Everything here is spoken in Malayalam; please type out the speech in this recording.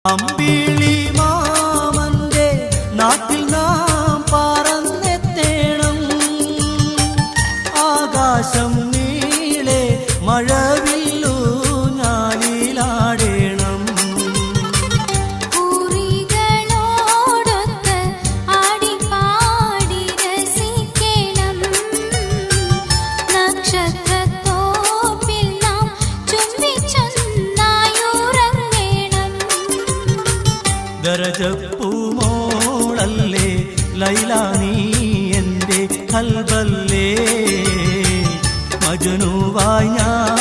അമ്പിളി മാമന്റെ നാട്ടിൽ നാം പറന്നെത്തേണം. ആകാശം നീളെ മഴവില്ലു ഞാലിലാടേണം. പൂരികളോടൊത്ത് ആടിപ്പാടി രസിക്കണം. നക്ഷത്രത്തോപ്പിൽ നാം ചുംബിച്ചൊന്നായുറങ്ങണം. ദരജപ്പൂമോളല്ലേ ലൈല നീ എൻ്റെ കൽബല്ലേ. മജ്നൂവായി ഞാൻ